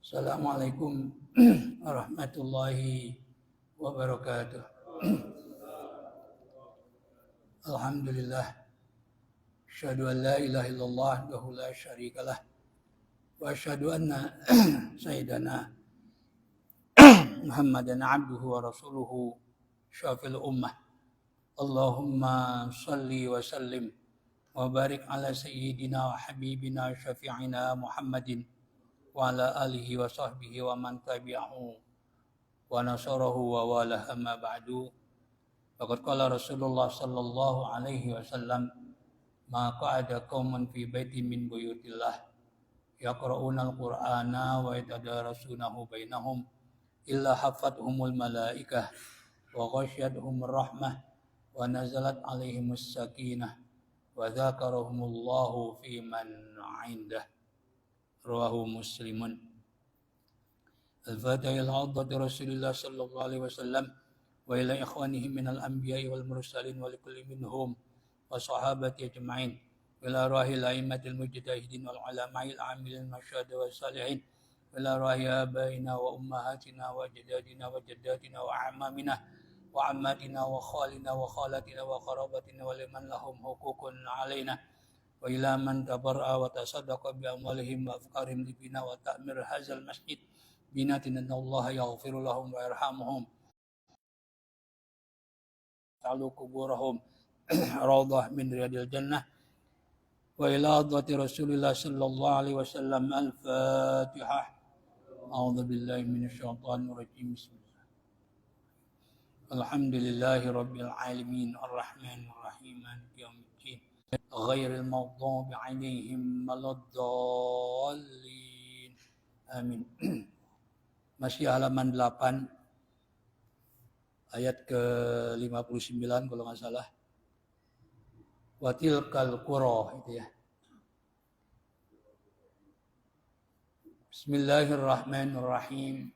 Assalamualaikum warahmatullahi wabarakatuh. Alhamdulillah. Asyhadu an la ilaha illallah wahdahu la syarikalah. Wa asyhadu anna sayyidana Muhammadan abduhu wa rasuluhu syafil ummah. Allahumma salli wa sallim wa barik ala sayyidina wa habibina syafi'ina Muhammadin wa ala alihi wa sahbihi wa man tabi'ahu wa nasarahu wa walah amma ba'du. Faqad qala Rasulullah sallallahu alaihi wasallam ma qa'ada qaumun fi baitin min buyutillah yaqra'una al-Qur'ana wa yatadarasunahu bainahum illa hafathumul malaikah wa ghasyiyatuhumur rahmah wa nazalat alaihimus sakinah wa dzakarahumullahu fi man 'indah. Rawahu Muslimun. Al-Fatiha ila hadrati Rasulillah sallallahu alaihi wasallam wa ila ikhwanihi minal anbiya'i wal mursalin wa likulli minhum wa sahabati ajma'in wa ila rahil a'immatil mujtahidin wal ulama'il amilin masyhada wa salihin wa ila rahi abaina wa ummahatina wa ajdadina wa jaddatina wa a'mamina wa ammatina wa khalina wa khalatina wa qarabatina wa liman lahum hukukun alaina wa ila man tabar'a wa tasaddaqa bi amwalihim wa afqarihim libina wa ta'mir hadzal masjid binatin Allah yaghfiru lahum wa yarhamuhum ta'alu kuburahum rawdah min riyadil jannah wa ila hadrati Rasulillah sallallahu alaihi wasallam. Al-Fatihah. A'udzu billahi minasyaitonir rajim. Bismillah. Alhamdulillahi rabbil alamin arrahmanir rahim maliki yaumiddin ghairil maghdubi 'alaihim waladdallin. Amin. Masih halaman 8 ayat ke-59 kalau nggak salah. Watilkal qura itu ya. Bismillahirrahmanirrahim.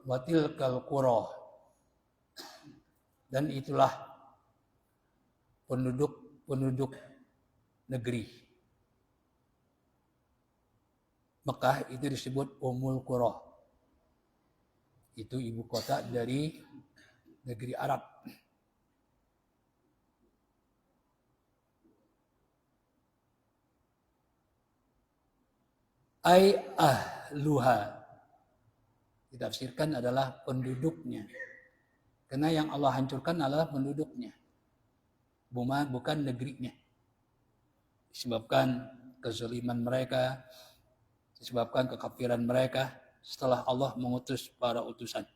Watilkal qura. Dan itulah penduduk negeri. Mekah itu disebut Ummul Qura. Itu ibu kota dari negeri Arab. Ai ahluha. Ditafsirkan adalah penduduknya. Karena yang Allah hancurkan adalah penduduknya. Bukan negerinya. Disebabkan kezaliman mereka, disebabkan kekafiran mereka setelah Allah mengutus para utusan.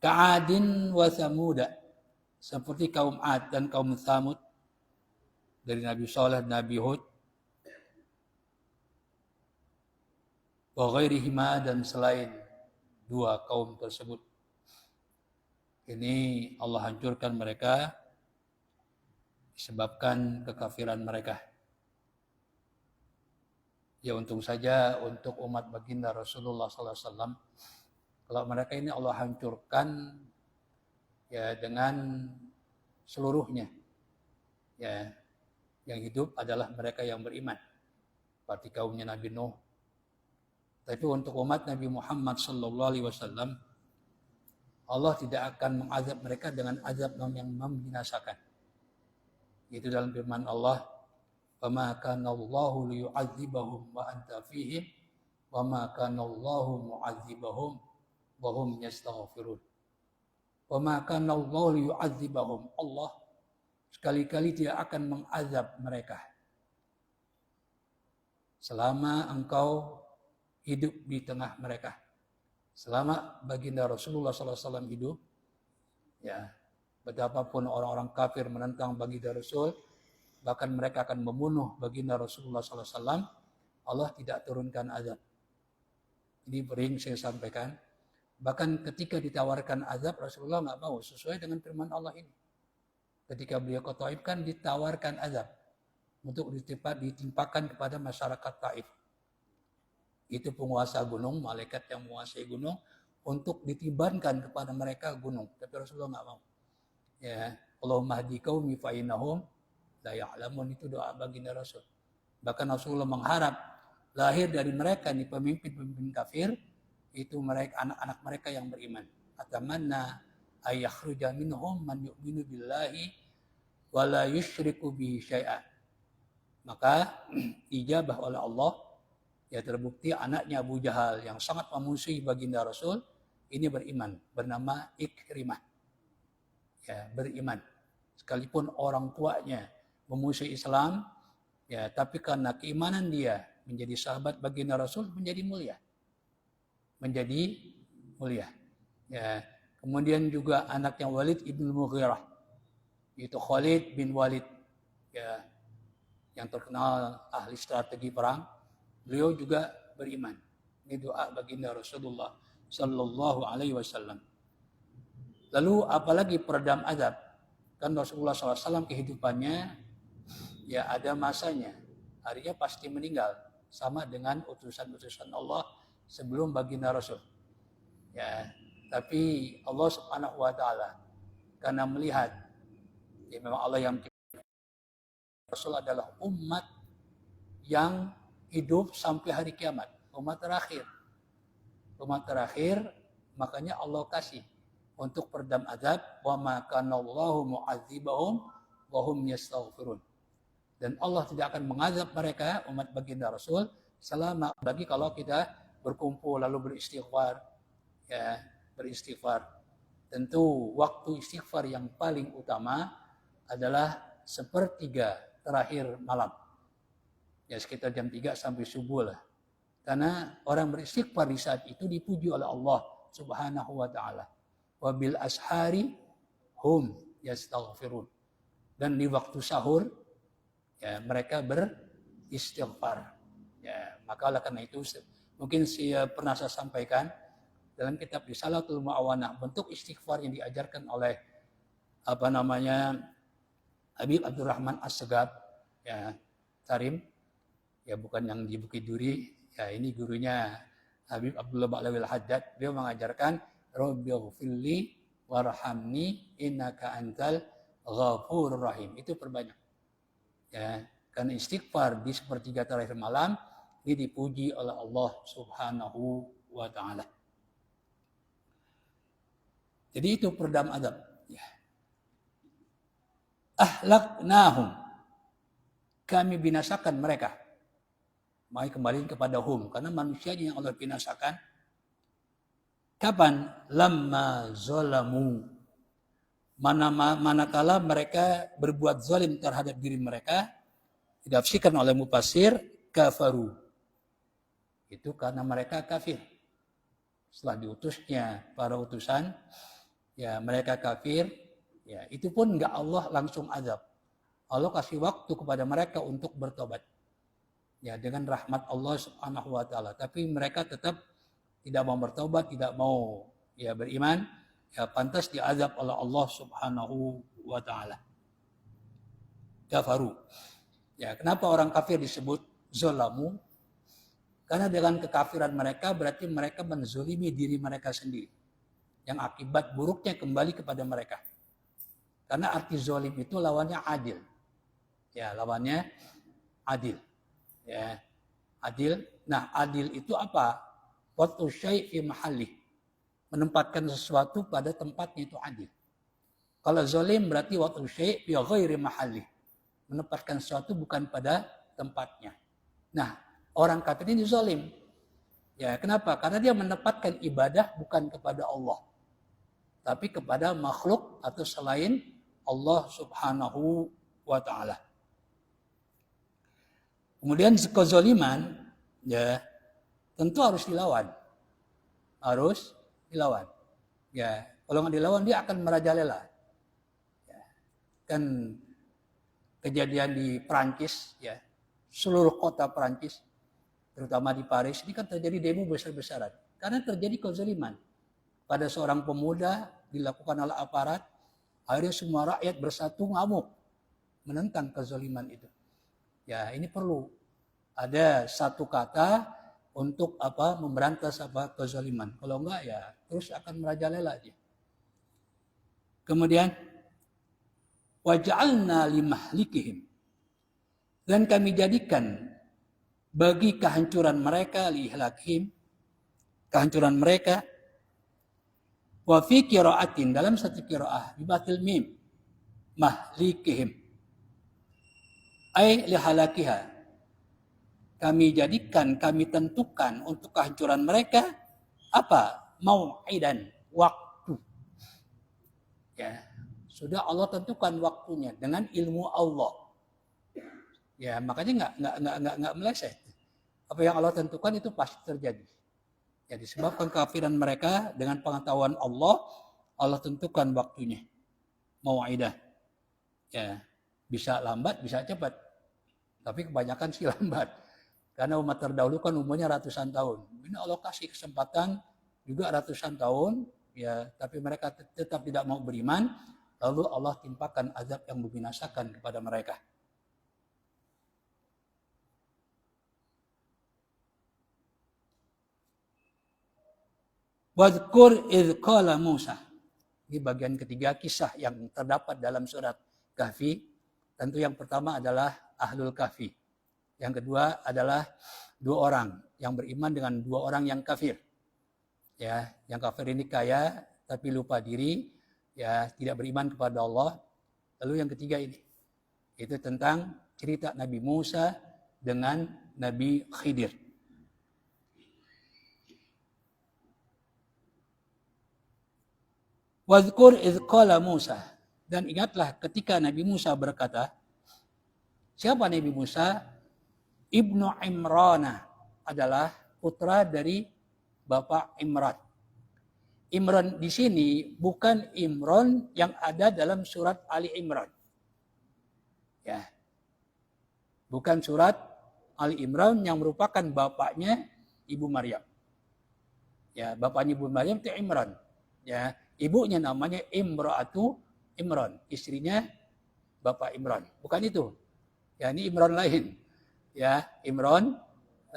Ka'adin wa Samuda, seperti kaum Ad dan kaum Samud dari Nabi Saleh dan Nabi Hud, wa ghairihima, dan selain dua kaum tersebut. Ini Allah hancurkan mereka disebabkan kekafiran mereka. Ya untung saja untuk umat baginda Rasulullah SAW, kalau mereka ini Allah hancurkan ya dengan seluruhnya. Ya, yang hidup adalah mereka yang beriman. Seperti kaumnya Nabi Nuh. Tapi untuk umat Nabi Muhammad SAW, Allah tidak akan mengazab mereka dengan azab yang membinasakan. Itu dalam firman Allah, "Fama kana Allahu liyu'adzibahum wa anta fihim, wa ma kana Allahu mu'adzibahum wa hum yastaghfirun." Fama kana Allahu liyu'adzibahum. Allah sekali-kali tidak akan mengazab mereka selama engkau hidup di tengah mereka. Selama baginda Rasulullah SAW hidup, ya, betapapun orang-orang kafir menentang baginda Rasul, bahkan mereka akan membunuh baginda Rasulullah SAW, Allah tidak turunkan azab. Ini sering saya sampaikan. Bahkan ketika ditawarkan azab, Rasulullah nggak mau, sesuai dengan firman Allah ini. Ketika beliau ke Taif kan ditawarkan azab untuk ditimpakan kepada masyarakat Taif. Itu penguasa gunung, malaikat yang menguasai gunung, untuk ditibankan kepada mereka gunung. Tapi Rasulullah nggak mau. Ya, Allahumma hdi qaumi fa innahum la ya'lamun, itu doa baginda Rasul. Bahkan Rasulullah mengharap lahir dari mereka nih pemimpin-pemimpin kafir itu mereka anak-anak mereka yang beriman. Atamanna ayakhruja minhum man yu'minu billahi wa la yusyriku bihi syai'a. Maka dijabah oleh Allah, ya terbukti anaknya Abu Jahal yang sangat memusuhi baginda Rasul ini beriman, bernama Ikrimah. Ya, beriman. Sekalipun orang tuanya memusuhi Islam, ya tapi karena keimanan dia menjadi sahabat baginda Rasul menjadi mulia. Menjadi mulia. Ya, kemudian juga anaknya Walid ibn Mughirah, yaitu Khalid bin Walid, ya, yang terkenal ahli strategi perang. Beliau juga beriman. Ini doa baginda Rasulullah Sallallahu Alaihi Wasallam. Lalu apalagi peredam azab? Kan Rasulullah SAW kehidupannya ya ada masanya. Harinya pasti meninggal. Sama dengan utusan-utusan Allah sebelum baginda Rasul. Ya, tapi Allah Subhanahu wa taala karena melihat ya memang Allah yang Rasul adalah umat yang hidup sampai hari kiamat, umat terakhir. Umat terakhir, makanya Allah kasih untuk peredam azab, wa ma kana Allahu mu'adzibahum wa hum yastaghfirun. Dan Allah tidak akan mengazab mereka umat baginda Rasul selama bagi kalau kita berkumpul lalu beristighfar, ya, beristighfar. Tentu waktu istighfar yang paling utama adalah sepertiga terakhir malam. Ya sekitar jam 3 sampai subuh lah. Karena orang beristighfar di saat itu dipuji oleh Allah Subhanahu wa taala. Wa bil ashari hum yastaghfirun. Dan di waktu sahur ya mereka beristighfar. Ya, maka oleh karena itu mungkin pernah saya sampaikan dalam kitab Risalatul Mu'awanah bentuk istighfar yang diajarkan oleh Habib Abdurrahman As-Segaf, ya, Tarim, ya bukan yang di Bukit Duri, ya ini gurunya Habib Abdullah Ba'lawil Haddad. Beliau mengajarkan Rabbighfirli warhamni innaka antal ghafurur rahim. Itu perbanyak. Ya, karena istighfar di sepertiga terakhir malam ini dipuji oleh Allah Subhanahu wa taala. Jadi itu peredam azab. Ya. Ahlaknahum. Kami binasakan mereka. Mari kembali kepada hum. Karena manusia yang Allah binasakan. Kapan? Lamma zolamu. Manakala mereka berbuat zalim terhadap diri mereka. Ditafsirkan oleh mufassir kafaru. Itu karena mereka kafir. Setelah diutusnya para utusan. Ya mereka kafir. Ya itu pun enggak Allah langsung azab. Allah kasih waktu kepada mereka untuk bertobat. Ya dengan rahmat Allah Subhanahu wa taala. Tapi mereka tetap tidak mau bertobat, tidak mau ya beriman, ya pantas diazab oleh Allah Subhanahu wa taala. Kafaru. Ya, kenapa orang kafir disebut zalamu? Karena dengan kekafiran mereka berarti mereka menzalimi diri mereka sendiri. Yang akibat buruknya kembali kepada mereka. Karena arti zalim itu lawannya adil. Ya, lawannya adil. Ya, adil. Nah, adil itu apa? Watu syai' fi mahallih. Menempatkan sesuatu pada tempatnya itu adil. Kalau zalim berarti watu syai' fi ghairi mahallih. Menempatkan sesuatu bukan pada tempatnya. Nah, orang kafir ini zalim. Ya, kenapa? Karena dia menempatkan ibadah bukan kepada Allah. Tapi kepada makhluk atau selain Allah Subhanahu wa taala. Kemudian kezaliman ya tentu harus dilawan. Harus dilawan. Ya, kalau nggak dilawan dia akan merajalela. Ya, kan kejadian di Perancis ya, seluruh kota Perancis terutama di Paris ini kan terjadi demo besar-besaran karena terjadi kezaliman. Pada seorang pemuda dilakukan oleh aparat, akhirnya semua rakyat bersatu ngamuk menentang kezaliman itu. Ya, ini perlu ada satu kata untuk memberantas kezaliman. Kalau enggak ya terus akan merajalela aja. Kemudian waja'alna limahlikihim, dan kami jadikan bagi kehancuran mereka, lihlakim, kehancuran mereka. Wa fi qiraatin, dalam satu qiraah bibatil mim, mahlikihim, ay lihalakiha, kami jadikan, kami tentukan untuk kehancuran mereka apa? Mau'idan, waktu. Ya, sudah Allah tentukan waktunya dengan ilmu Allah. Ya, makanya nggak meleset. Apa yang Allah tentukan itu pasti terjadi. Ya, disebabkan kekafiran mereka dengan pengetahuan Allah, Allah tentukan waktunya. Mau'idah. Ya, bisa lambat, bisa cepat. Tapi kebanyakan sih lambat. Karena umat terdahulu kan umurnya ratusan tahun. Ini Allah kasih kesempatan juga ratusan tahun, ya, tapi mereka tetap tidak mau beriman, lalu Allah timpakan azab yang membinasakan kepada mereka. Wadhkur idh qala Musa. Ini bagian ketiga kisah yang terdapat dalam surat Kahfi. Tentu yang pertama adalah Ahlul Kahfi. Yang kedua adalah dua orang yang beriman dengan dua orang yang kafir. Ya, yang kafir ini kaya tapi lupa diri, ya, tidak beriman kepada Allah. Lalu yang ketiga ini, itu tentang cerita Nabi Musa dengan Nabi Khidir. Wadhkur idh qala Musa. Dan ingatlah ketika Nabi Musa berkata, siapa Nabi Musa? Ibnu Imrana, adalah putra dari Bapak Imran. Imran di sini bukan Imran yang ada dalam surat Ali Imran. Ya. Bukan surat Ali Imran yang merupakan bapaknya Ibu Maryam. Ya, bapaknya Ibu Maryam itu Imran. Ya, ibunya namanya Imra'atu Imran, istrinya Bapak Imran. Bukan itu. Ya, ini Imran lain. Ya, Imran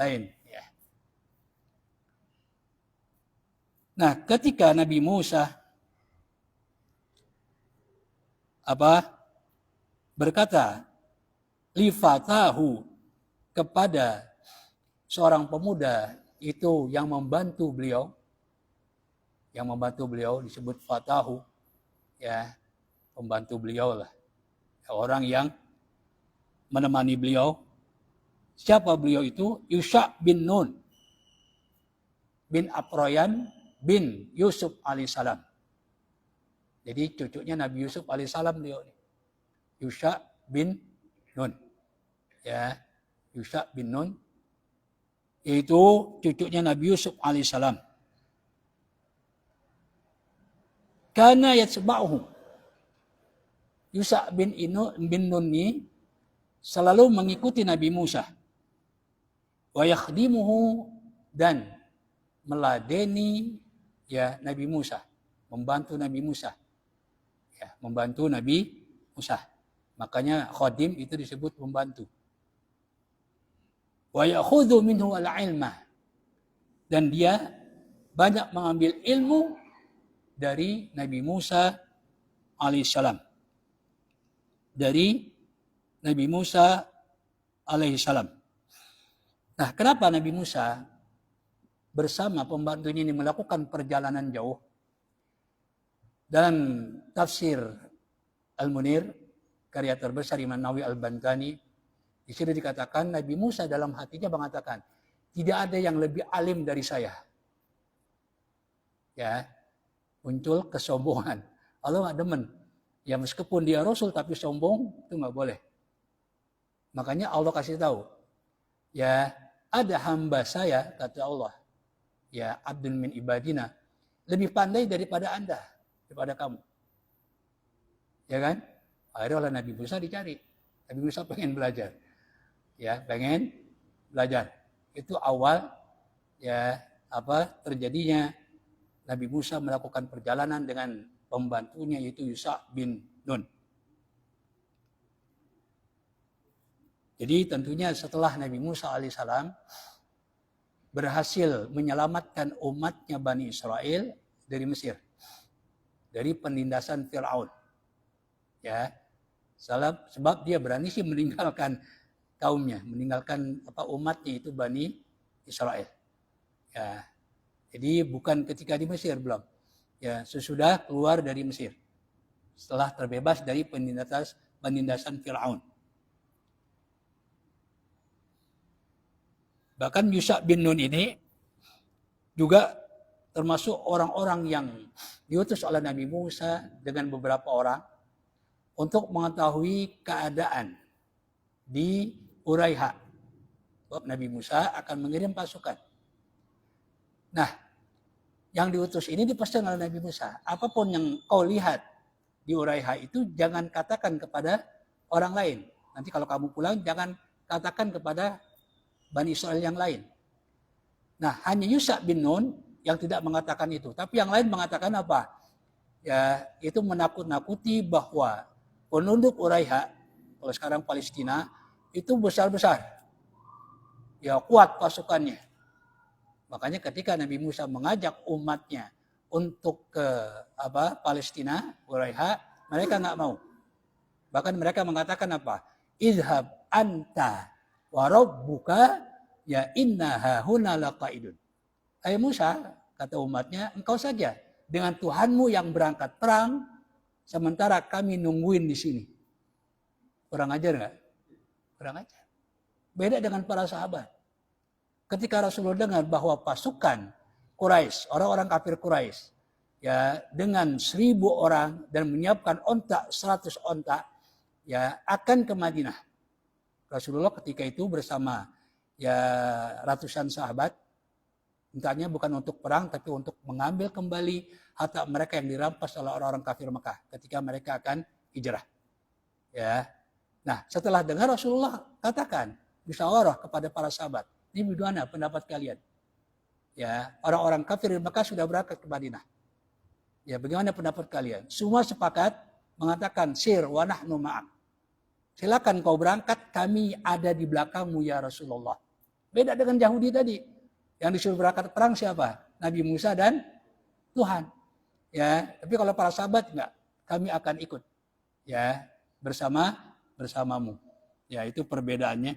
lain. Ya. Nah, ketika Nabi Musa berkata li fatahu, kepada seorang pemuda itu yang membantu beliau, disebut fatahu, ya, pembantu beliau lah, orang yang menemani beliau. Siapa beliau itu? Yusha bin Nun bin Aproyan bin Yusuf alaihissalam. Jadi cucunya Nabi Yusuf alaihissalam beliau. Yusha bin Nun. Ya, Yusha bin Nun itu cucunya Nabi Yusuf alaihissalam. Kana yatsba'uhu. Yusha bin Nun ini selalu mengikuti Nabi Musa. Wa yakhdimuhu, dan meladeni, ya, Nabi Musa, membantu Nabi Musa. Ya, membantu Nabi Musa. Makanya khadim itu disebut membantu. Wa ya'khudhu minhu al-ilma, dan dia banyak mengambil ilmu dari Nabi Musa alaihissalam. Dari Nabi Musa alaihissalam. Nah, kenapa Nabi Musa bersama pembantunya ini melakukan perjalanan jauh? Dalam tafsir Al-Munir, karya terbesar Imam Nawawi Al-Bantani, di sini dikatakan Nabi Musa dalam hatinya mengatakan, tidak ada yang lebih alim dari saya. Ya, muncul kesombongan. Allah nggak demen. Ya, meskipun dia Rasul tapi sombong, itu nggak boleh. Makanya Allah kasih tahu, ya, ada hamba saya, kata Allah, ya, abdun min ibadina, lebih pandai daripada Anda, daripada kamu. Ya kan? Akhirnya oleh Nabi Musa dicari. Nabi Musa pengen belajar. Ya, pengen belajar. Itu awal, ya, terjadinya Nabi Musa melakukan perjalanan dengan pembantunya, yaitu Yusha bin Nun. Jadi tentunya setelah Nabi Musa alaihissalam berhasil menyelamatkan umatnya Bani Israel dari Mesir, dari penindasan Fir'aun. Ya, sebab dia berani sih meninggalkan kaumnya, meninggalkan umatnya itu Bani Israel. Ya, jadi bukan ketika di Mesir, belum. Ya, sesudah keluar dari Mesir, setelah terbebas dari penindasan Fir'aun. Bahkan Yusha bin Nun ini juga termasuk orang-orang yang diutus oleh Nabi Musa dengan beberapa orang untuk mengetahui keadaan di Uraiha. Sebab Nabi Musa akan mengirim pasukan. Nah, yang diutus ini dipesan oleh Nabi Musa. Apapun yang kau lihat di Uraiha itu jangan katakan kepada orang lain. Nanti kalau kamu pulang jangan katakan kepada Bani Israel yang lain. Nah, hanya Yusha bin Nun yang tidak mengatakan itu. Tapi yang lain mengatakan apa? Ya, itu menakut-nakuti bahwa penduduk Uraiha, kalau sekarang Palestina, itu besar-besar. Ya, kuat pasukannya. Makanya ketika Nabi Musa mengajak umatnya untuk ke Palestina, Uraiha, mereka nggak mau. Bahkan mereka mengatakan apa? Idhab anta wa rabbuka ya inna hahuna laqaidun. Hai Musa, kata umatnya, engkau saja dengan Tuhanmu yang berangkat perang, sementara kami nungguin di sini. Kurang ajar nggak? Kurang ajar. Beda dengan para sahabat. Ketika Rasulullah dengar bahwa pasukan Quraisy, orang-orang kafir Quraisy, ya dengan 1.000 orang dan menyiapkan onta 100 onta, ya akan ke Madinah. Rasulullah ketika itu bersama ya ratusan sahabat, entahnya bukan untuk perang tapi untuk mengambil kembali harta mereka yang dirampas oleh orang-orang kafir Mekah ketika mereka akan hijrah. Ya. Nah, setelah dengar Rasulullah katakan musyawarah kepada para sahabat, ini bagaimana pendapat kalian? Ya, orang-orang kafir di Mekah sudah berangkat ke Madinah. Ya, bagaimana pendapat kalian? Semua sepakat mengatakan sir wa nahnu ma'ak. Silakan kau berangkat, kami ada di belakangmu ya Rasulullah. Beda dengan Yahudi tadi. Yang disuruh berangkat perang siapa? Nabi Musa dan Tuhan. Ya, tapi kalau para sahabat enggak, kami akan ikut. Ya, bersamamu. Ya, itu perbedaannya.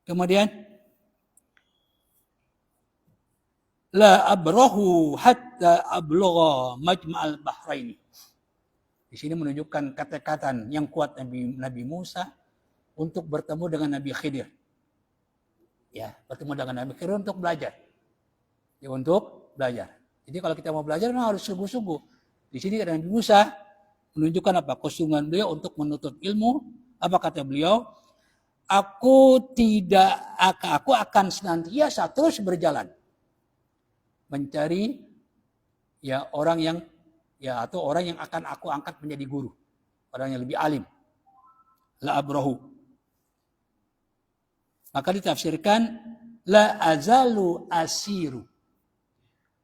Kemudian la abrahu hatta ablugha majma'al bahraini. Di sini menunjukkan kata-kata yang kuat Nabi Musa untuk bertemu dengan Nabi Khidir. Ya, bertemu dengan Nabi Khidir untuk belajar. Ya, untuk belajar. Jadi kalau kita mau belajar memang harus sungguh-sungguh. Di sini Nabi Musa menunjukkan apa? Kesungguhan beliau untuk menuntut ilmu. Apa kata beliau? Aku akan senantiasa terus berjalan mencari ya orang yang atau orang yang akan aku angkat menjadi guru, orang yang lebih alim. La abrahu. Maka ditafsirkan la azalu asiru.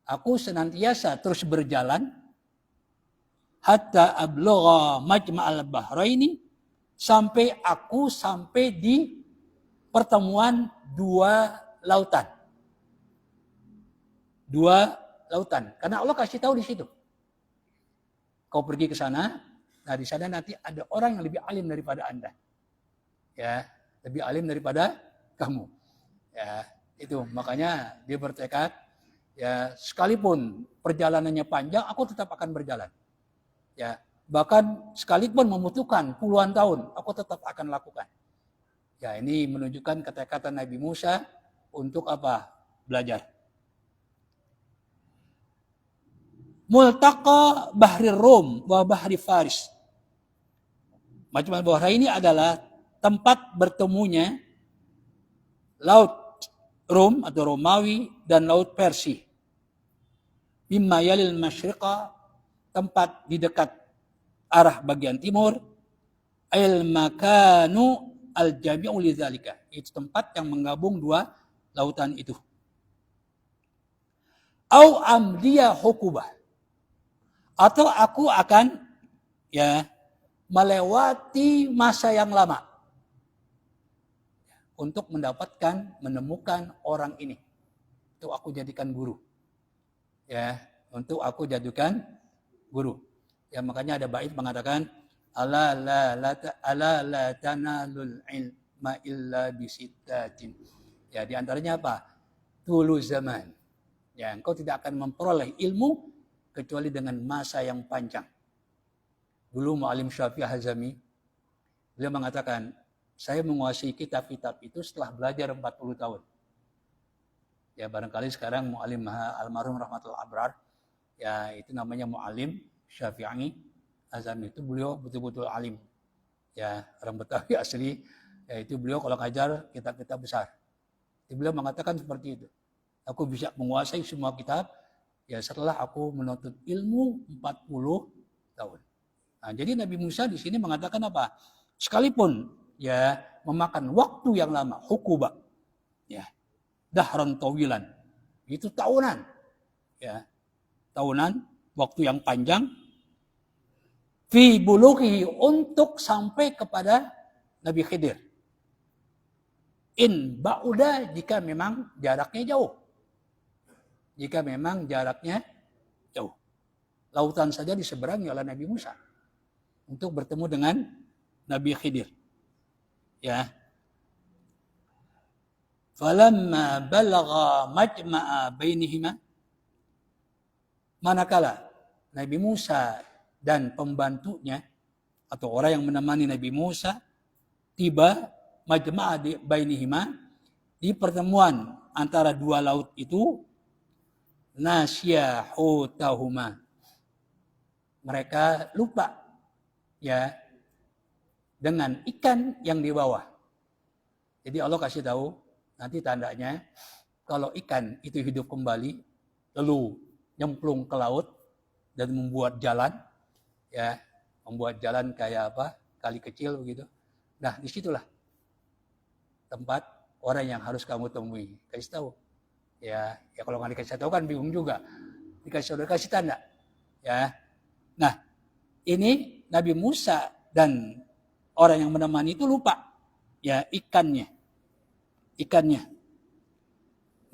Aku senantiasa terus berjalan hatta ablugha majma'al bahraini, sampai di pertemuan dua lautan. Karena Allah kasih tahu di situ. Kau pergi ke sana, nah di sana nanti ada orang yang lebih alim daripada Anda. Ya, lebih alim daripada kamu. Ya, itu makanya dia bertekad, ya sekalipun perjalanannya panjang, aku tetap akan berjalan. Ya, bahkan sekalipun membutuhkan puluhan tahun, aku tetap akan lakukan. Ya, ini menunjukkan kata-kata Nabi Musa untuk apa? Belajar. Multaqa Bahri Rum wa Bahri Faris. Majma'al Bahraini adalah tempat bertemunya Laut Rum atau Romawi dan Laut Persia. Mimma yalil masyriqa, tempat di dekat arah bagian timur. Al makanu al jami'u lidzalika. Itu tempat yang menggabung dua lautan itu. Au amdiya hukubah. Atau aku akan melewati masa yang lama untuk menemukan orang ini. Untuk aku jadikan guru. Ya, untuk aku jadikan guru. Ya, makanya ada bait mengatakan ala la tanalul ilma illa bisittatin. Ya, di antaranya apa? Tulu zaman. Ya, engkau tidak akan memperoleh ilmu kecuali dengan masa yang panjang. Dulu Mu'alim Syafi'i Hazami, beliau mengatakan, saya menguasai kitab-kitab itu setelah belajar 40 tahun. Ya, barangkali sekarang Mu'alim almarhum Rahmatul Abrar, ya itu namanya Mu'alim Syafi'i Hazami, itu beliau betul-betul alim. Ya, orang Betawi asli, ya itu beliau kalau ngajar kitab-kitab besar. Beliau mengatakan seperti itu. Aku bisa menguasai semua kitab ya setelah aku menuntut ilmu 40 tahun. Nah, jadi Nabi Musa di sini mengatakan apa? Sekalipun ya memakan waktu yang lama, hukuba. Ya. Dahran tawilan. Itu tahunan. Ya. Tahunan, waktu yang panjang fi bulughi untuk sampai kepada Nabi Khidir. In ba'uda jika memang jaraknya jauh. Jika memang jaraknya jauh. Lautan saja diseberangi oleh Nabi Musa untuk bertemu dengan Nabi Khidir. Ya. Falamma balagha majma'a bainihima, manakala Nabi Musa dan pembantunya atau orang yang menemani Nabi Musa tiba majma'a bainihima di pertemuan antara dua laut itu, nasya hutahuma, mereka lupa ya dengan ikan yang di bawah. Jadi Allah kasih tahu nanti tandanya kalau ikan itu hidup kembali lalu nyemplung ke laut dan membuat jalan, ya membuat jalan kayak apa, kali kecil begitu. Nah disitulah tempat orang yang harus kamu temui. Kasih tahu. Ya kalau nggak dikasih tahu kan bingung juga. Dikasih tanda. Ya. Nah, ini Nabi Musa dan orang yang menemani itu lupa ya ikannya.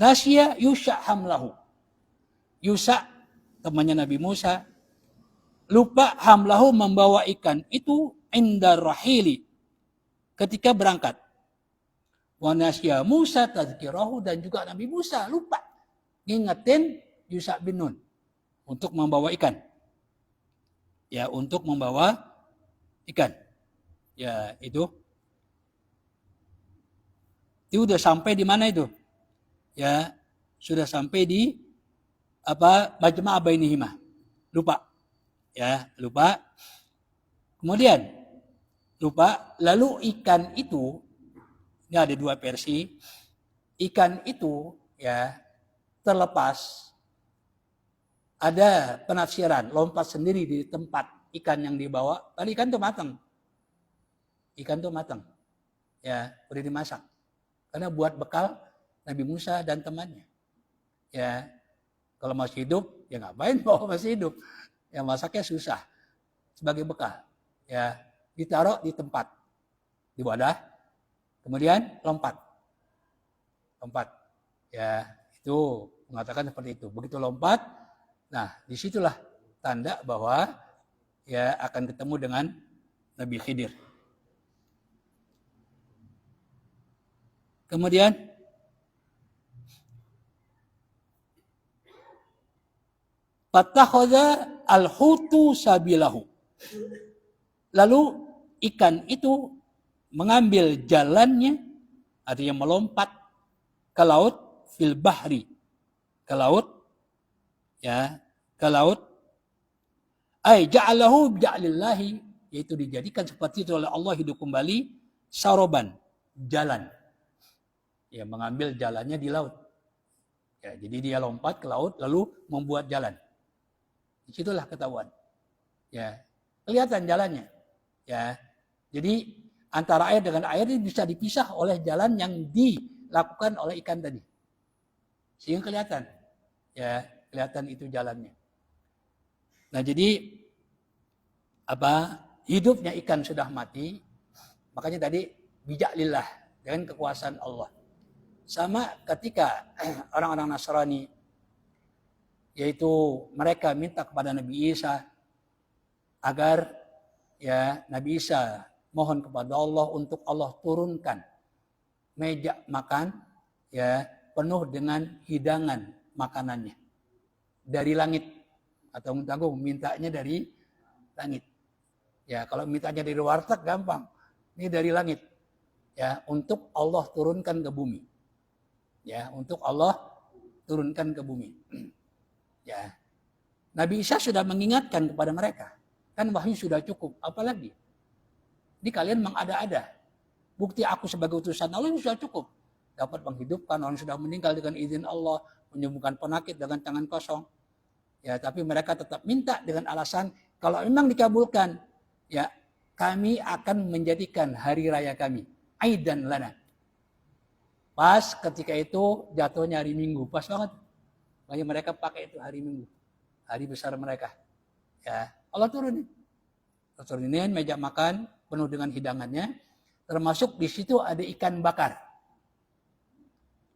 Nasya Yusha hamlahu. Yusha temannya Nabi Musa lupa hamlahu membawa ikan itu inda rahili ketika berangkat. Wa nasya Musa tazkirahu, dan juga Nabi Musa lupa ngingetin Yusha bin Nun untuk membawa ikan. Ya, untuk membawa ikan. Ya, itu udah sampai di mana itu? Ya, sudah sampai di majma' bainihima. Lupa. Ya, lupa. Kemudian lupa, lalu ikan itu, ini ada dua versi. Ikan itu ya terlepas. Ada penafsiran, lompat sendiri di tempat ikan yang dibawa. Tadi ikan itu matang. Ya, udah dimasak. Karena buat bekal Nabi Musa dan temannya. Ya, kalau masih hidup, ya ngapain bawa masih hidup? Ya masaknya susah. Sebagai bekal. Ya, ditaruh di tempat. Di wadah. Kemudian lompat. Ya, itu mengatakan seperti itu. Begitu lompat, nah disitulah tanda bahwa ya akan ketemu dengan Nabi Khidir. Kemudian fatakhadha al-hutu sabilahu. Lalu ikan itu mengambil jalannya, artinya melompat ke laut, fil bahri, ke laut, ya, ke laut. Ai ja'alahu bi'alillahi, yaitu dijadikan seperti itu oleh Allah hidup kembali, saroban, jalan. Ya, mengambil jalannya di laut. Ya, jadi dia lompat ke laut lalu membuat jalan. Disitulah ketahuan. Ya, kelihatan jalannya. Ya, jadi antara air dengan air ini bisa dipisah oleh jalan yang dilakukan oleh ikan tadi. Sehingga kelihatan. Ya, kelihatan itu jalannya. Nah, jadi hidupnya ikan sudah mati. Makanya tadi bijak lillah, dengan kekuasaan Allah. Sama ketika orang-orang Nasrani, yaitu mereka minta kepada Nabi Isa agar ya Nabi Isa mohon kepada Allah untuk Allah turunkan meja makan ya penuh dengan hidangan makanannya dari langit, atau tanggung mintanya dari langit. Ya kalau mintanya dari warteg gampang, ini dari langit. Ya untuk Allah turunkan ke bumi. Ya untuk Allah turunkan ke bumi. Ya Nabi Isa sudah mengingatkan kepada mereka. Kan wahyu sudah cukup, apalagi? Ini kalian mengada-ada. Bukti aku sebagai utusan Allah ini sudah cukup. Dapat menghidupkan orang sudah meninggal dengan izin Allah, menyembuhkan penyakit dengan tangan kosong. Ya, tapi mereka tetap minta dengan alasan kalau memang dikabulkan, ya kami akan menjadikan hari raya kami aidan lana. Pas ketika itu jatuhnya hari Minggu, pas banget. Makanya mereka pakai itu hari Minggu, hari besar mereka. Ya, Allah turunin meja makan penuh dengan hidangannya, termasuk di situ ada ikan bakar.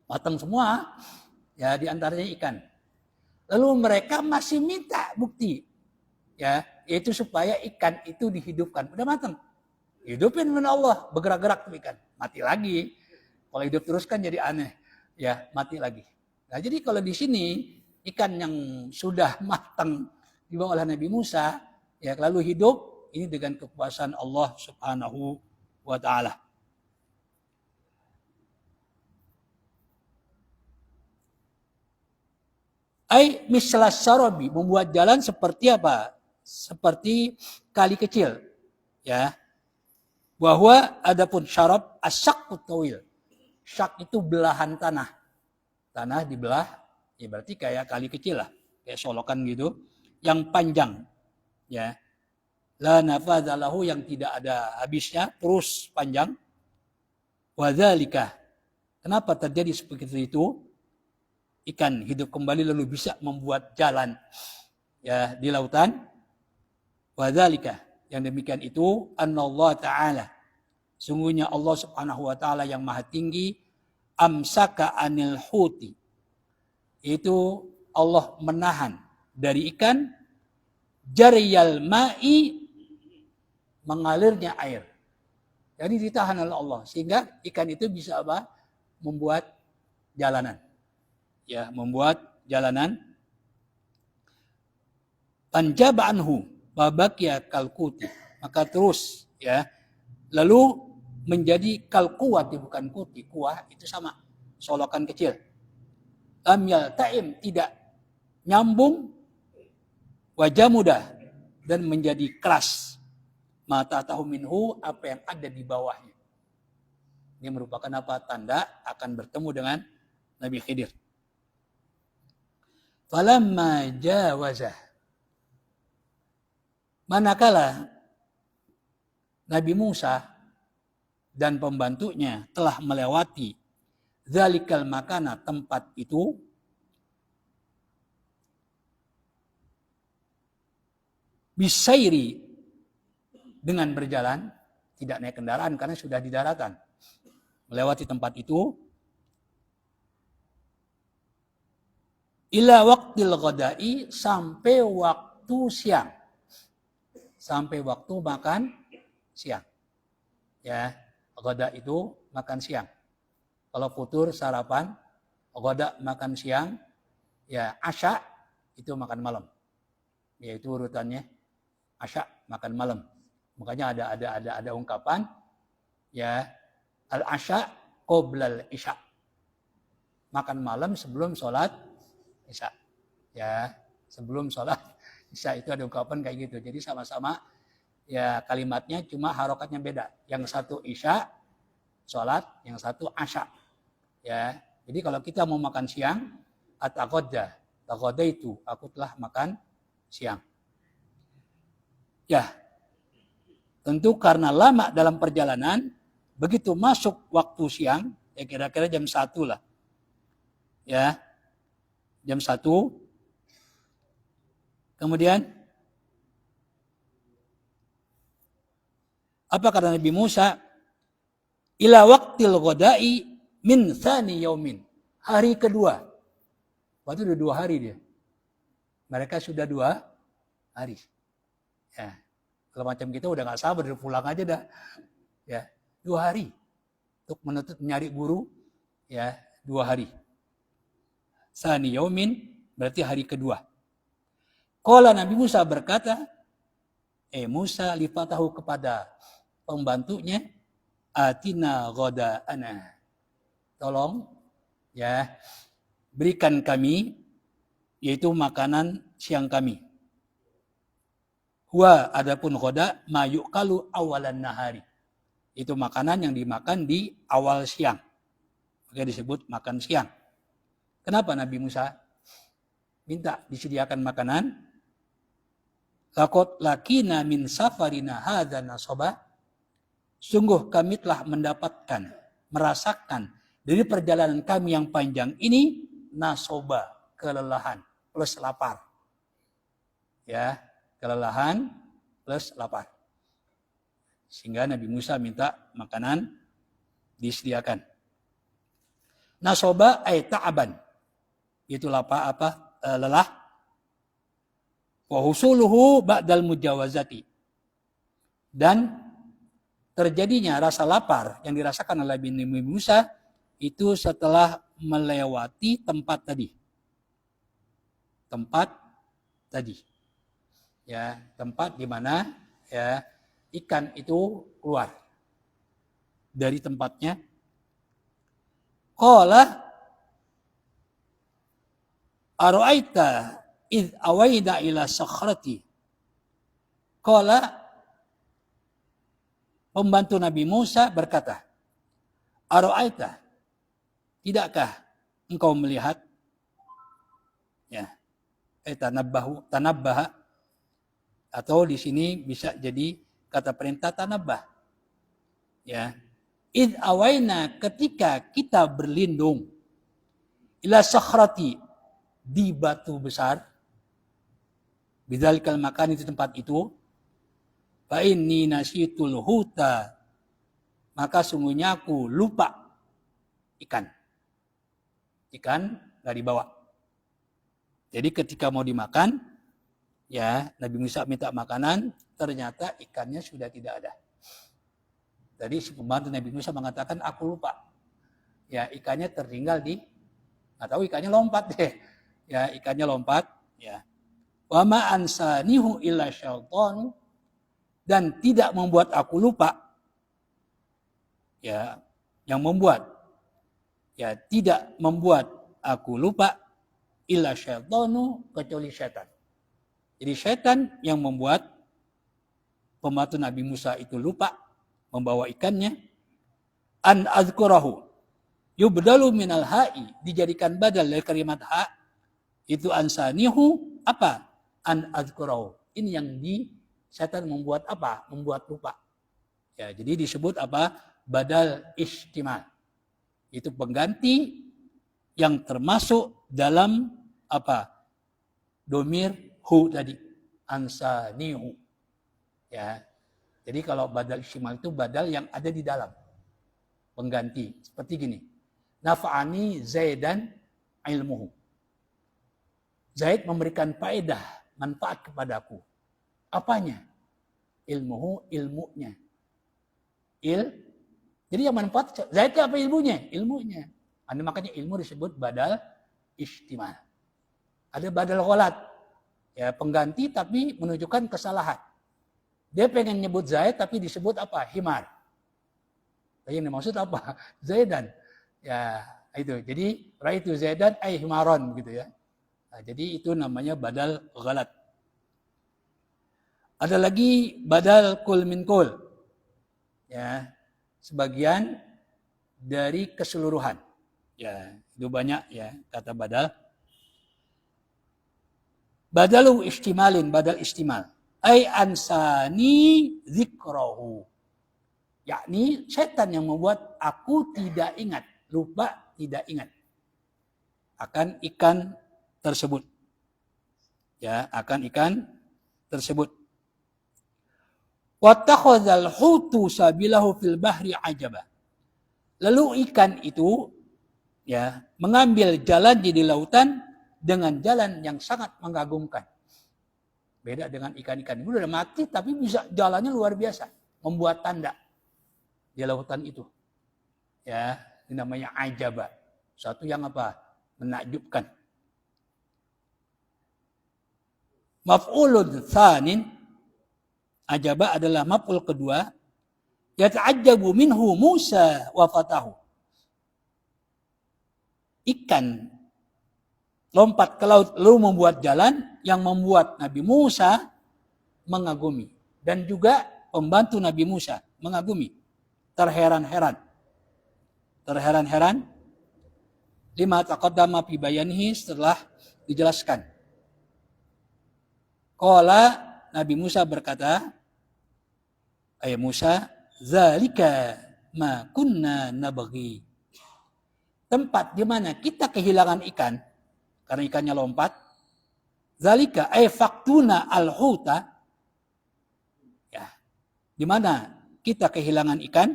Matang semua, ya diantaranya ikan. Lalu mereka masih minta bukti, ya, yaitu supaya ikan itu dihidupkan. Udah matang, hidupin dengan Allah, bergerak-gerak tuh ikan, mati lagi. Kalau hidup terus kan jadi aneh, ya mati lagi. Nah jadi kalau di sini ikan yang sudah matang dibawa oleh Nabi Musa, ya lalu hidup, ini dengan kekuasaan Allah Subhanahu wa Ta'ala. Ai mislas sarabi, membuat jalan seperti apa? Seperti kali kecil, ya. Bahwa adapun syarab asyaqut tawil. Syak itu belahan tanah. Tanah dibelah, ya berarti kayak kali kecil lah, kayak solokan gitu, yang panjang, ya. La nafadha lahu, yang tidak ada habisnya, terus panjang. Wa dzalika. Kenapa terjadi seperti itu? Ikan hidup kembali lalu bisa membuat jalan ya di lautan. Wa dzalika, yang demikian itu annallahu ta'ala, sungguhnya Allah Subhanahu wa taala yang maha tinggi, amsaka anil huti, itu Allah menahan dari ikan, jariyal ma'i, mengalirnya air. Jadi ditahan oleh Allah sehingga ikan itu bisa apa? Membuat jalanan. Ya, membuat jalanan. Panjaba anhu babakia kalkuti, maka terus ya lalu menjadi kalkuati, bukan kuti, kuah itu sama solokan kecil. Lam yaltaim, tidak nyambung, wajah mudah, dan menjadi keras. Mata tahu minhu, apa yang ada di bawahnya. Ini merupakan apa? Tanda akan bertemu dengan Nabi Khidir. Falamma jawazah, manakala Nabi Musa dan pembantunya telah melewati zalikal makana, tempat itu, bisairi, dengan berjalan, tidak naik kendaraan karena sudah di daratan, melewati tempat itu, ila waqtil ghadai, sampai waktu siang. Sampai waktu makan siang. Ya, ghada itu makan siang. Kalau futur sarapan, ghada makan siang, ya asya itu makan malam. Yaitu urutannya asya makan malam. Makanya ada ungkapan ya al asya qoblal isya. Makan malam sebelum sholat isya. Ya, sebelum sholat isya itu ada ungkapan kayak gitu. Jadi sama-sama ya kalimatnya, cuma harokatnya beda. Yang satu isya sholat, yang satu asya. Ya, jadi kalau kita mau makan siang, ataqadda, itu aku telah makan siang. Ya, tentu karena lama dalam perjalanan, begitu masuk waktu siang, ya kira-kira jam 1 lah. Ya, jam 1. Kemudian apa kata Nabi Musa? Ila waqtil ghadai min tsani yaumin. Hari kedua. Waktu udah 2 hari dia. Mereka sudah 2 hari. Ya. Kalau macam kita udah nggak sabar, udah pulang aja dah. Ya, 2 hari untuk mencari guru, ya 2 hari. Sani yaumin berarti hari kedua. Qala Nabi Musa berkata, Musa lifatahu kepada pembantunya, atina ghoda'ana. Tolong ya berikan kami yaitu makanan siang kami. Wa adapun ghoda ma yuqalu awalan nahari. Itu makanan yang dimakan di awal siang. Maka disebut makan siang. Kenapa Nabi Musa minta disediakan makanan? Laqad lakina min safarina hadza nasaba. Sungguh kami telah mendapatkan, merasakan dari perjalanan kami yang panjang ini nasoba, kelelahan plus lapar. Ya, kelelahan plus lapar. Sehingga Nabi Musa minta makanan disediakan. Nasoba ay ta'aban. Itu lapar lelah. Wa husuluhu ba'dal mujawazati. Dan terjadinya rasa lapar yang dirasakan oleh Nabi Musa itu setelah melewati tempat tadi. Tempat tadi. Ya, tempat di mana ya ikan itu keluar dari tempatnya. Qala ara'aita id awaida ila sakhrati. Qala pembantu Nabi Musa berkata, ara'aita, tidakkah engkau melihat? Ya, tanabbaha. Atau di sini bisa jadi kata perintah tanabbah. Ya. Id awaina ketika kita berlindung ila sakhrati di batu besar. Bidzalikal makan itu tempat itu. Fa inni nasitul huta. Maka sungguhnya aku lupa ikan. Ikan enggak dibawa. Jadi ketika mau dimakan, ya Nabi Musa minta makanan, ternyata ikannya sudah tidak ada. Jadi si pembantu Nabi Musa mengatakan, aku lupa. Ya ikannya tertinggal di, nggak tahu ikannya lompat deh. Ya ikannya lompat. Ya. Wa ma ansanihu illa syaitan. Dan tidak membuat aku lupa. Ya, yang membuat. Ya tidak membuat aku lupa illa syaitanu kecuali syaitan. Jadi syaitan yang membuat pembantu Nabi Musa itu lupa membawa ikannya. An azkurahu yubdalu minal ha'i, dijadikan badal dari kalimat ha, itu ansanihu apa? An azkurahu. Ini yang syaitan membuat apa? Membuat lupa. Ya, jadi disebut apa? Badal istimal. Itu pengganti yang termasuk dalam apa? Domir hu tadi, ansanihu. Ya. Jadi kalau badal istimal itu badal yang ada di dalam. Pengganti. Seperti gini. Nafa'ani Zaidan ilmuhu. Zaid memberikan faedah, manfaat kepadaku. Apanya? Ilmuhu, ilmunya. Jadi yang manfaat Zaid apa ilmunya? Ilmunya. Makanya ilmu disebut badal istimal. Ada badal ghalat. Ya, pengganti tapi menunjukkan kesalahan. Dia pengen nyebut Zaid tapi disebut apa? Himar. Yang dimaksud apa? Zaidan. Ya, itu. Jadi raitu Zaidan ay himaron gitu ya. Nah, jadi itu namanya badal ghalat. Ada lagi badal kul min kul. Ya, sebagian dari keseluruhan. Ya, itu banyak ya kata badal. Badalu istimalin, badal istimal. Ay ansani zikrahu. Yakni setan yang membuat aku tidak ingat, lupa tidak ingat akan ikan tersebut. Ya, akan ikan tersebut. Wattakhadzal hutu sabilahu fil bahri ajaba. Lalu ikan itu ya mengambil jalan di lautan dengan jalan yang sangat mengagumkan. Beda dengan ikan-ikan. Itu udah mati tapi bisa jalannya luar biasa. Membuat tanda di lautan itu. Ya, ini namanya ajaba. Suatu yang apa? Menakjubkan. Maf'ulun tsanin. Ajaba adalah maf'ul kedua. Yata'ajjabu minhu Musa wa fatahu. Ikan lompat ke laut lalu membuat jalan yang membuat Nabi Musa mengagumi. Dan juga pembantu Nabi Musa mengagumi. Terheran-heran. Lima taqaddama fi bayanihi setelah dijelaskan. Qala Nabi Musa berkata, ayat Musa, zalika ma kunna nabghi. Tempat di mana kita kehilangan ikan karena ikannya lompat. Zalika ay faktuna al-huta. Ya. Di mana kita kehilangan ikan?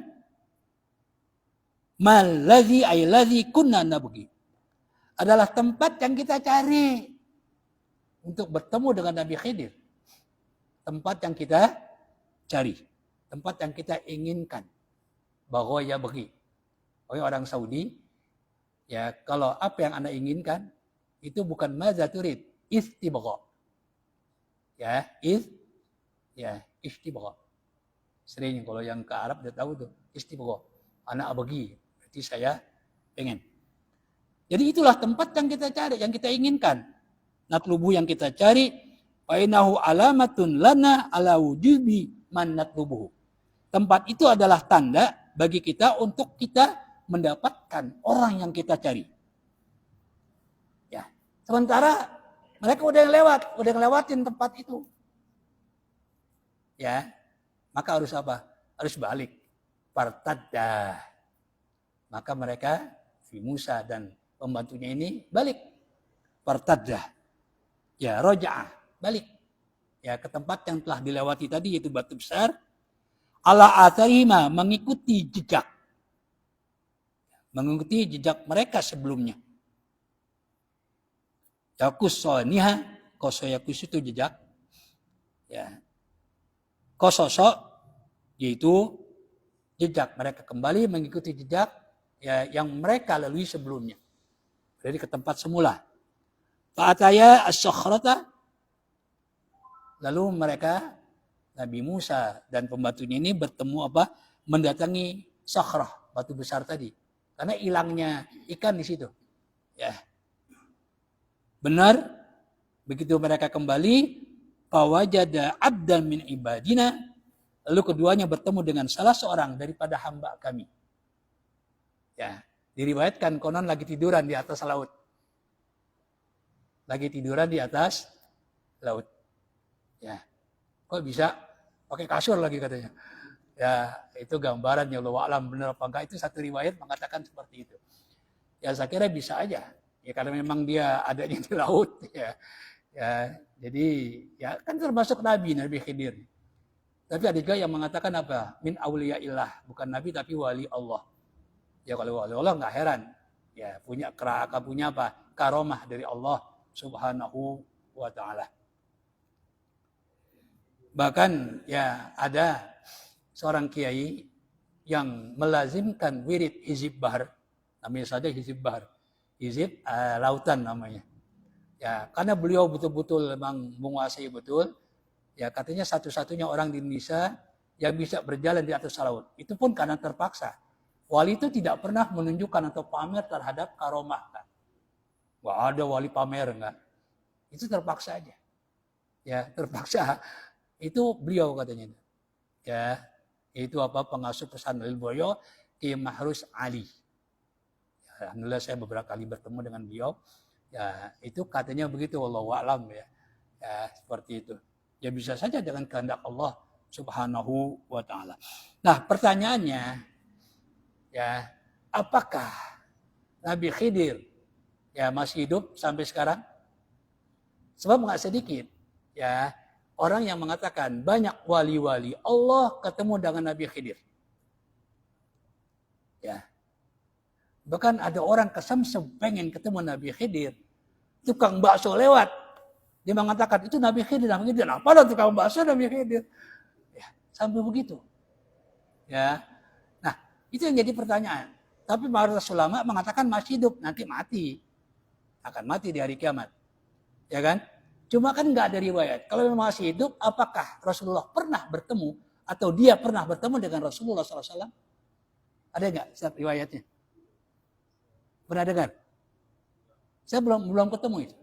Mal ladzi ay ladzi kunna nabghi. Adalah tempat yang kita cari untuk bertemu dengan Nabi Khidir. Tempat yang kita cari. Tempat yang kita inginkan. Bahwa ya bagi. Oleh orang Saudi, ya kalau apa yang Anda inginkan, itu bukan maza turid, istibgha. Ya, istibgha. Sering kalau yang ke Arab dia tahu tuh, istibgha. Anak bagi, berarti saya pengen. Jadi itulah tempat yang kita cari, yang kita inginkan. Natlubu yang kita cari, fainahu alamatun lana ala wujubi man natlubuhu. Tempat itu adalah tanda bagi kita untuk kita mendapatkan orang yang kita cari. Ya. Sementara mereka udah ngelewatin tempat itu. Ya. Maka harus apa? Harus balik. Fartadda. Maka mereka si Musa dan pembantunya ini balik. Fartadda. Ya, roja'ah, balik. Ya, ke tempat yang telah dilewati tadi yaitu batu besar. Ala atharima, mengikuti jejak. Mengikuti jejak mereka sebelumnya. Yakus soniha, koso yakus itu jejak. Ya. Kososo, yaitu jejak. Mereka kembali mengikuti jejak ya, yang mereka lalui sebelumnya. Jadi ke tempat semula. Fa'ataya as-sakhrata. Lalu mereka, Nabi Musa dan pembantunya ini bertemu apa? Mendatangi sakhrah, batu besar tadi. Karena hilangnya ikan di situ. Ya. Benar, begitu mereka kembali, fawajada abdan min ibadina. Lalu keduanya bertemu dengan salah seorang daripada hamba kami. Ya, diriwayatkan konon lagi tiduran di atas laut. Lagi tiduran di atas laut. Ya. Kok bisa pakai kasur lagi katanya. Ya, itu gambarannya Allah alam benar apa enggak itu satu riwayat mengatakan seperti itu. Ya, saya kira bisa aja. Ya karena memang dia adanya di laut ya. Ya, jadi ya kan termasuk Nabi Khidir. Tapi ada juga yang mengatakan apa? Min auliyaillah, bukan nabi tapi wali Allah. Ya kalau wali Allah enggak heran. Ya, punya apa? Karomah dari Allah Subhanahu wa taala. Bahkan ya ada seorang kiai yang melazimkan wirid hizib bahar. Namanya saja hizib bahar. Hizib lautan namanya. Ya, karena beliau betul-betul memang menguasai betul. Ya, katanya satu-satunya orang di Indonesia yang bisa berjalan di atas laut. Itu pun karena terpaksa. Wali itu tidak pernah menunjukkan atau pamer terhadap karomah. Kan? Nggak ada wali pamer enggak. Itu terpaksa aja. Ya, terpaksa. Itu beliau katanya. Ya, itu apa pengasuh pesantren Boyo Ki Mahrus Ali. Ya, alhamdulillah saya beberapa kali bertemu dengan beliau. Ya, itu katanya begitu wallahu a'lam ya. Ya, seperti itu. Ya bisa saja dengan kehendak Allah Subhanahu wa taala. Nah, pertanyaannya ya, apakah Nabi Khidir ya masih hidup sampai sekarang? Sebab enggak sedikit ya orang yang mengatakan banyak wali-wali Allah ketemu dengan Nabi Khidir. Ya. Bahkan ada orang kesemsem pengen ketemu Nabi Khidir. Tukang bakso lewat. Dia mengatakan, itu Nabi Khidir. Apa lah tukang bakso Nabi Khidir? Ya, sampai begitu. Ya, nah itu yang jadi pertanyaan. Tapi mayoritas ulama mengatakan masih hidup, nanti mati. Akan mati di hari kiamat. Ya kan? Cuma kan nggak ada riwayat. Kalau memang masih hidup, apakah Rasulullah pernah bertemu atau dia pernah bertemu dengan Rasulullah SAW? Ada nggak riwayatnya? Pernah dengar? Saya belum ketemu itu.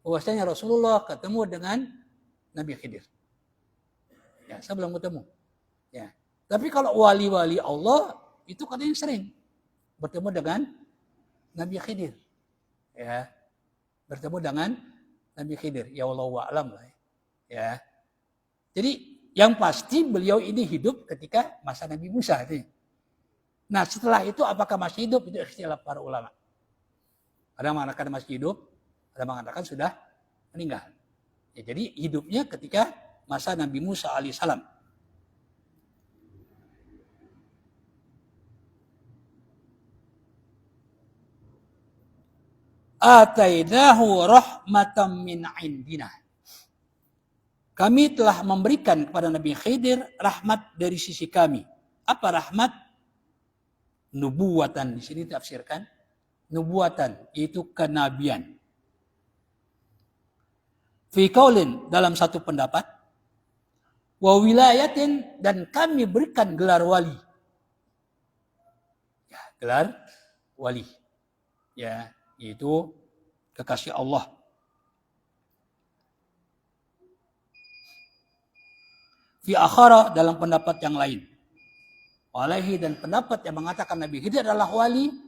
Bahwasanya Rasulullah ketemu dengan Nabi Khidir. Ya, saya belum ketemu. Ya. Tapi kalau wali-wali Allah itu katanya sering bertemu dengan Nabi Khidir. Ya. Bertemu dengan Nabi Khidir. Ya Allah wa'alam lah. Ya. Jadi yang pasti beliau ini hidup ketika masa Nabi Musa. Nah setelah itu apakah masih hidup? Itu ikhtilaf para ulama. Ada yang mengatakan masih hidup, ada yang mengatakan sudah meninggal. Ya, jadi hidupnya ketika masa Nabi Musa alaihissalam. Atainahu rahmatan min indina. Kami telah memberikan kepada Nabi Khidir rahmat dari sisi kami. Apa rahmat? Nubuwatan. Di sini tafsirkan. Nubuwatan, itu kenabian. Fi qaulin, dalam satu pendapat. Wa wilayatin, dan kami berikan gelar wali. Ya, gelar wali. Ya, itu kekasih Allah. Fi akhara, dalam pendapat yang lain. Walaihi, dan pendapat yang mengatakan Nabi Khidir adalah wali.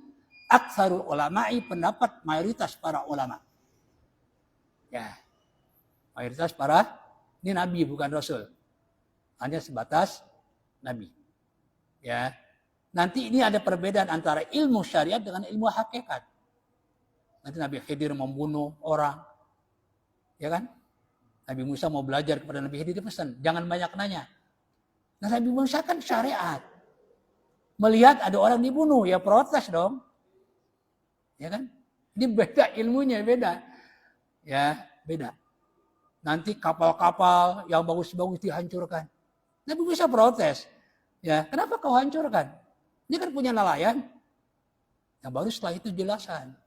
Aktsarul ulama'i, pendapat mayoritas para ulama. Ya. Mayoritas para, ini nabi bukan rasul. Hanya sebatas nabi. Ya. Nanti ini ada perbedaan antara ilmu syariat dengan ilmu hakikat. Nanti Nabi Khidir membunuh orang. Ya kan? Nabi Musa mau belajar kepada Nabi Khidir, pesan, jangan banyak nanya. Nah Nabi Musa kan syariat. Melihat ada orang dibunuh, ya protes dong. Ya kan? Ini beda ilmunya, beda. Ya, beda. Nanti kapal-kapal yang bagus-bagus dihancurkan. Nabi bisa protes. Ya, kenapa kau hancurkan? Ini kan punya nelayan. Yang baru setelah itu jelasan.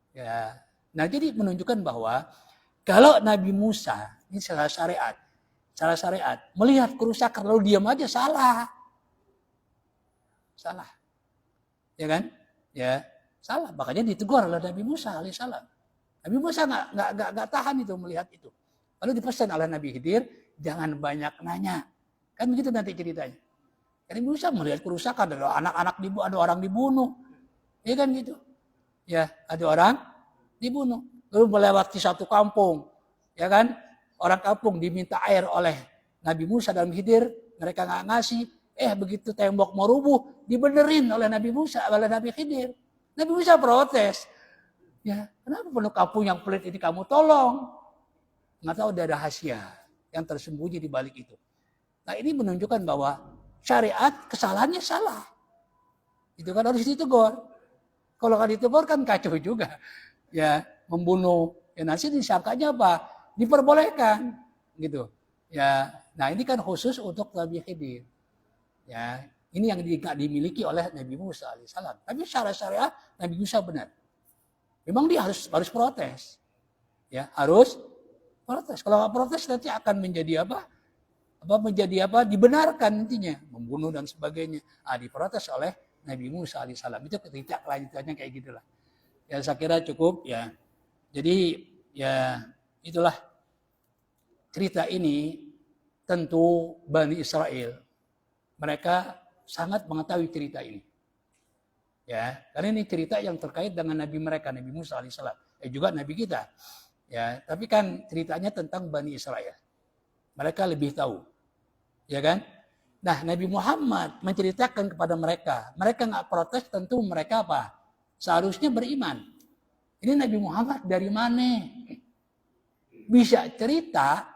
Ya. Nah, jadi menunjukkan bahwa kalau Nabi Musa, ini salah syariat, melihat kerusakan lalu diam aja, salah. Salah. Ya kan? Ya. Salah, makanya ditegur oleh Nabi Musa alaihissalam. Nabi Musa nggak tahan itu melihat itu. Lalu dipesan oleh Nabi Khidir, jangan banyak nanya. Kan begitu nanti ceritanya. Nabi Musa melihat kerusakan, ada anak-anak dibunuh, ada orang dibunuh. Ya kan gitu. Ya, ada orang dibunuh. Lalu melewati satu kampung. Ya kan? Orang kampung diminta air oleh Nabi Musa dan Khidir, mereka nggak ngasih. Begitu tembok mau rubuh, dibenerin oleh Nabi Musa, oleh Nabi Khidir. Nabi Musa protes. Ya, kenapa penduduk kampung yang pelit ini kamu tolong? Nggak tahu ada rahasia yang tersembunyi di balik itu. Nah ini menunjukkan bahwa syariat kesalahannya salah. Itu kan harus ditegur. Kalau nggak ditegur kan kacau juga. Ya, membunuh. Ya nanti disangkanya apa? Diperbolehkan. Gitu. Ya, nah ini kan khusus untuk Nabi Khidir. Ya, ini yang tidak dimiliki oleh Nabi Musa alaihissalam. Tapi secara syariat Nabi Musa benar. Memang dia harus protes. Ya, harus protes. Kalau nggak protes nanti akan menjadi apa? Dibenarkan nantinya, membunuh dan sebagainya. Diprotes oleh Nabi Musa alaihissalam. Itu ketika kelanjutannya kayak gitulah. Ya saya kira cukup ya. Jadi ya itulah cerita ini tentu Bani Israel. Mereka sangat mengetahui cerita ini. Ya, karena ini cerita yang terkait dengan Nabi mereka, Nabi Musa alaihissalam. Juga Nabi kita. Ya, tapi kan ceritanya tentang Bani Israel. Mereka lebih tahu. Ya kan? Nah, Nabi Muhammad menceritakan kepada mereka. Mereka nggak protes, tentu mereka apa? Seharusnya beriman. Ini Nabi Muhammad dari mana? Bisa cerita,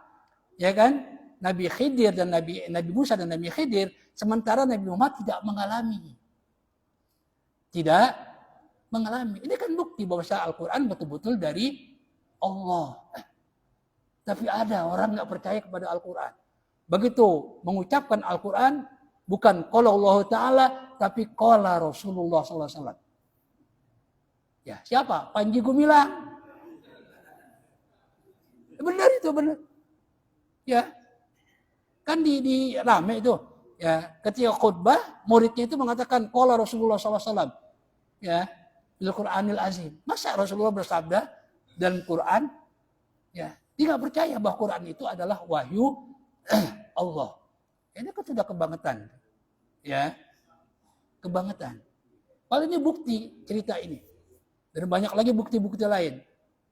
ya kan? Nabi Khidir dan Nabi Musa dan Nabi Khidir, sementara Nabi Muhammad tidak mengalami. Tidak mengalami. Ini kan bukti bahwa Al-Quran betul-betul dari Allah. Tapi ada orang nggak percaya kepada Al-Quran. Begitu mengucapkan Al-Quran, bukan qala Allah Ta'ala, tapi qala Rasulullah SAW. Ya, siapa? Panji Gumilang. Benar itu, benar. Ya, kan di rame itu. Ya, ketika khutbah, muridnya itu mengatakan qala Rasulullah SAW. Ya, bil Qur'anil Azim. Masa Rasulullah bersabda dalam Quran? Ya, dia nggak percaya bahwa Quran itu adalah wahyu Allah. Ini kan sudah kebangetan. Ya, kebangetan. Paling ini bukti cerita ini. Dan banyak lagi bukti-bukti lain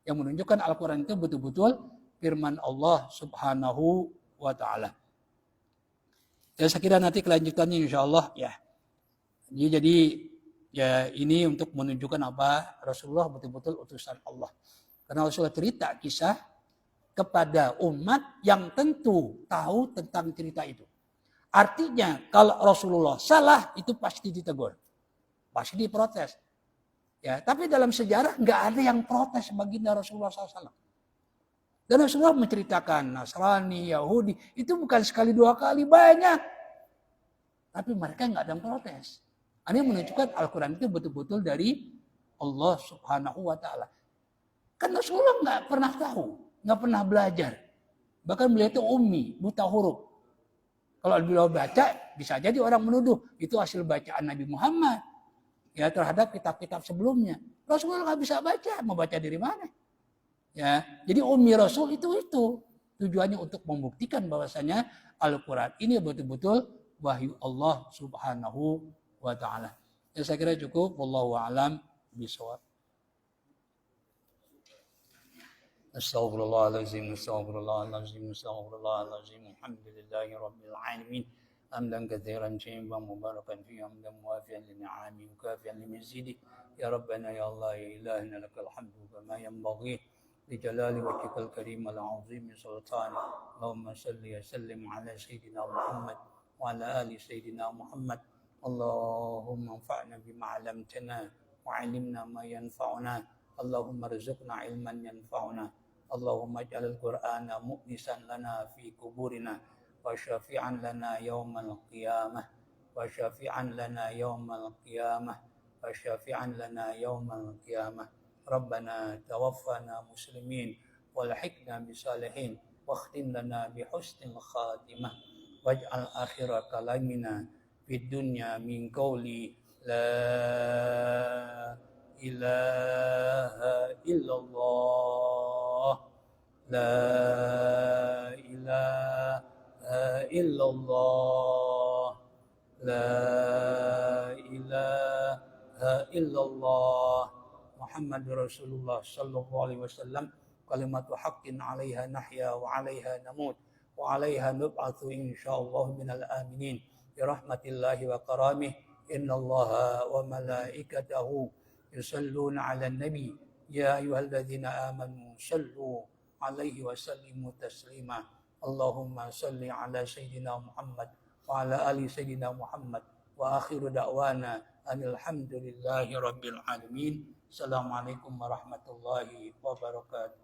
yang menunjukkan Al-Quran itu betul-betul firman Allah Subhanahu wa Ta'ala. Ya, saya kira nanti kelanjutannya insya Allah ya. Jadi ya ini untuk menunjukkan apa Rasulullah betul-betul utusan Allah. Karena Rasulullah cerita kisah kepada umat yang tentu tahu tentang cerita itu. Artinya kalau Rasulullah salah itu pasti ditegur. Pasti diprotes. Ya, tapi dalam sejarah nggak ada yang protes baginda Rasulullah SAW. Dan Rasulullah menceritakan Nasrani, Yahudi, itu bukan sekali dua kali, banyak. Tapi mereka nggak ada yang protes. Ini menunjukkan Al-Quran itu betul-betul dari Allah Subhanahu wa Ta'ala. Kan Rasulullah nggak pernah tahu, nggak pernah belajar. Bahkan beliau itu ummi, buta huruf. Kalau beliau baca, bisa jadi orang menuduh itu hasil bacaan Nabi Muhammad ya terhadap kitab-kitab sebelumnya. Rasulullah nggak bisa baca, mau baca dari mana? Ya, jadi ummi Rasul itu tujuannya untuk membuktikan bahwasanya Al-Quran ini betul-betul wahyu Allah Subhanahu wa Ta'ala. Ya, saya kira cukup. Wallahu a'lam bishawab. Astaghfirullahaladzim, astaghfirullahaladzim, astaghfirullahaladzim. Alhamdulillahi rabbil alamin. Hamdan katsiran tayyiban mubarakan fihi hamdan muwafiyan li ni'ami mukafiyan li mazidi. Ya Rabbana ya Allah ya ilahina lakal hamdu kama yanbaghi li jalali wajhikal karim al azim sultan. Allahumma salli wa sallim ala sayyidina Muhammad wa ala ali sayyidina Muhammad. Allahumma anfa'na bima 'allamtana wa 'allimna ma yanfa'una. Allahumma rizqna ilman yanfa'una. Allahumma ij'alil Qur'ana mu'nisan lana fi kuburina wa syafi'an lana yawmal qiyamah wa syafi'an lana yawmal qiyamah wa syafi'an lana yawmal qiyamah. Rabbana tawaffana muslimin walhiqna bisalihin wakhtim lana bihusnil khatimah waj'al akhira kalamina fid dunya min qawli la ilaha illallah la ilaha illallah la ilaha illallah Muhammadur Rasulullah sallallahu alaihi wasallam kalimatu haqqin 'alaiha nahya wa 'alaiha namut wa 'alaiha nub'atsu insyaallah minal aminin bi rahmatillahi wa karamih innallaha wa malaikatahu يصلون على النبي يا أيها الذين آمنوا صلوا عليه وسلموا تسليما اللهم صل على سيدنا محمد وعلى آل سيدنا محمد وآخر دعوانا أن الحمد لله رب العالمين السلام عليكم ورحمة الله وبركاته.